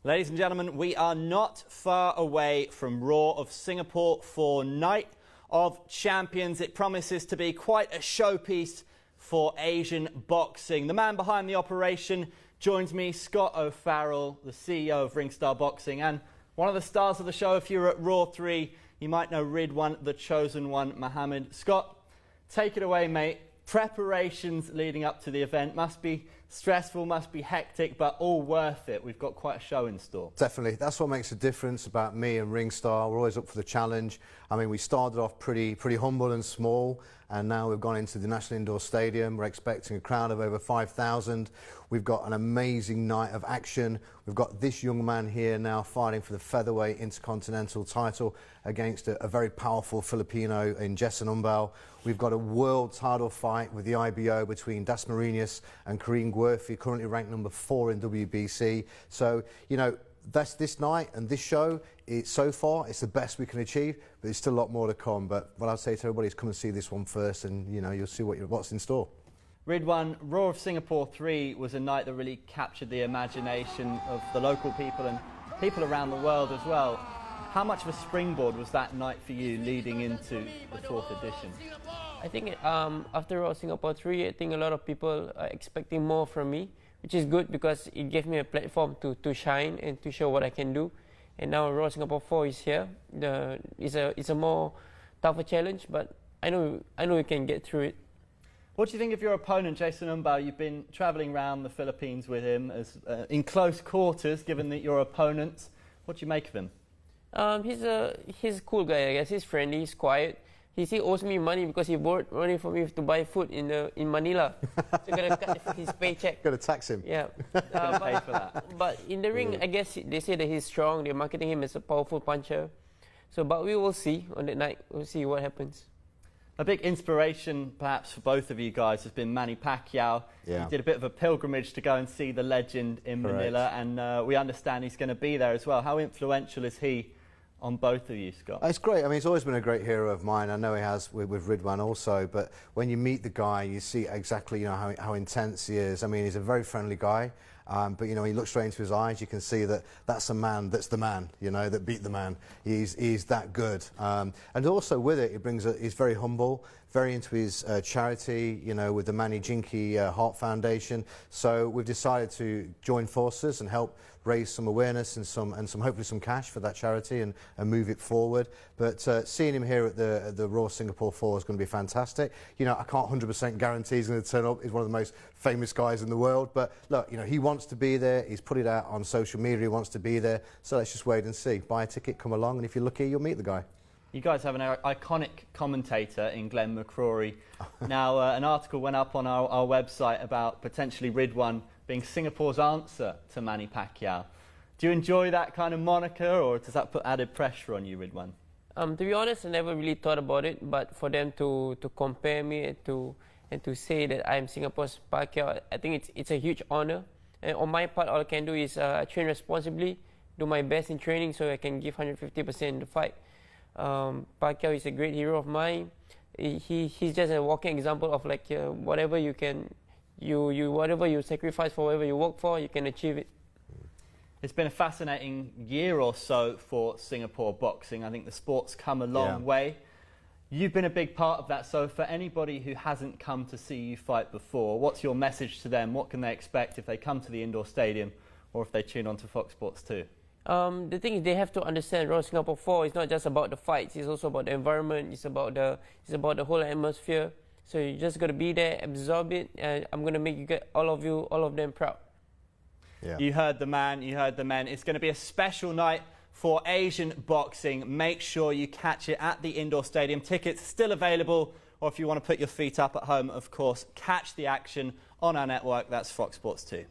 Ladies and gentlemen, we are not far away from Raw of Singapore for Night of Champions. It promises to be quite a showpiece for Asian boxing. The man behind the operation joins me, Scott O'Farrell, the CEO of Ringstar Boxing, and one of the stars of the show. If you're at Raw 3, you might know Ridwan, the chosen one, Mohammed. Scott, take it away, mate. Preparations leading up to the event must be stressful, must be hectic, but all worth it. We've got quite a show in store. Definitely. That's what makes a difference about me and Ringstar. We're always up for the challenge. I mean, we started off pretty humble and small, and now we've gone into the National Indoor Stadium. We're expecting a crowd of over 5,000. We've got an amazing night of action. We've got this young man here now fighting for the featherweight intercontinental title against a very powerful Filipino in Jessen Umbal. We've got a world title fight with the IBO between Das Marinas and Kareem Guerfi, currently ranked number 4 in WBC. So, you know, that's this night and this show. So far, it's the best we can achieve, but there's still a lot more to come. But what I'd say to everybody is come and see this one first, and you know, you'll see what's in store. Ridwan, Raw of Singapore 3 was a night that really captured the imagination of the local people and people around the world as well. How much of a springboard was that night for you leading into the 4th edition? I think after Raw Singapore 3, I think a lot of people are expecting more from me, which is good because it gave me a platform to shine and to show what I can do. And now Raw Singapore 4 is here. It's a more tougher challenge, but I know we can get through it. What do you think of your opponent, Jessen Umbal? You've been travelling around the Philippines with him as in close quarters, given that you're opponents. What do you make of him? He's a cool guy, I guess. He's friendly, he's quiet. He owes me money because he borrowed money from me to buy food in Manila. So I'm going to cut his paycheck. Got to tax him. Yeah. Pay for that. But in the ring, I guess they say that he's strong. They're marketing him as a powerful puncher. So, but we will see on that night. We'll see what happens. A big inspiration, perhaps, for both of you guys has been Manny Pacquiao. Yeah. He did a bit of a pilgrimage to go and see the legend in Manila, and we understand he's going to be there as well. How influential is he on both of you, Scott? It's great. I mean, he's always been a great hero of mine. I know he has with Ridwan also, but when you meet the guy, you see exactly, you know, how intense he is. I mean, he's a very friendly guy, but, you know, he looks straight into his eyes. You can see that that's a man, that's the man, you know, that beat the man. He's that good. And also with it, he's very humble, very into his charity, you know, with the Manny Jinky Heart Foundation. So we've decided to join forces and help raise some awareness and hopefully some cash for that charity and move it forward. But seeing him here at the Raw Singapore 4 is going to be fantastic. You know, I can't 100% guarantee he's going to turn up. He's one of the most famous guys in the world. But look, you know, he wants to be there. He's put it out on social media. He wants to be there. So let's just wait and see. Buy a ticket, come along, and if you're lucky, you'll meet the guy. You guys have an iconic commentator in Glenn McCrory. Now, an article went up on our website about potentially Ridwan being Singapore's answer to Manny Pacquiao. Do you enjoy that kind of moniker, or does that put added pressure on you, Ridwan? To be honest, I never really thought about it, but for them to compare me and to say that I'm Singapore's Pacquiao, I think it's a huge honor. And on my part, all I can do is train responsibly, do my best in training so I can give 150% in the fight. Pacquiao is a great hero of mine. He's just a walking example of like whatever you can, whatever you sacrifice for, whatever you work for, you can achieve it. It's been a fascinating year or so for Singapore boxing. I think the sport's come a long way. You've been a big part of that. So for anybody who hasn't come to see you fight before, what's your message to them? What can they expect if they come to the indoor stadium or if they tune on to Fox Sports 2? The thing is, they have to understand Raw Singapore 4 is not just about the fights. It's also about the environment. It's about the whole atmosphere. So you just got to be there, absorb it, and I'm going to make all of them proud. Yeah. You heard the man, you heard the men. It's going to be a special night for Asian boxing. Make sure you catch it at the indoor stadium. Tickets still available, or if you want to put your feet up at home, of course, catch the action on our network. That's Fox Sports 2.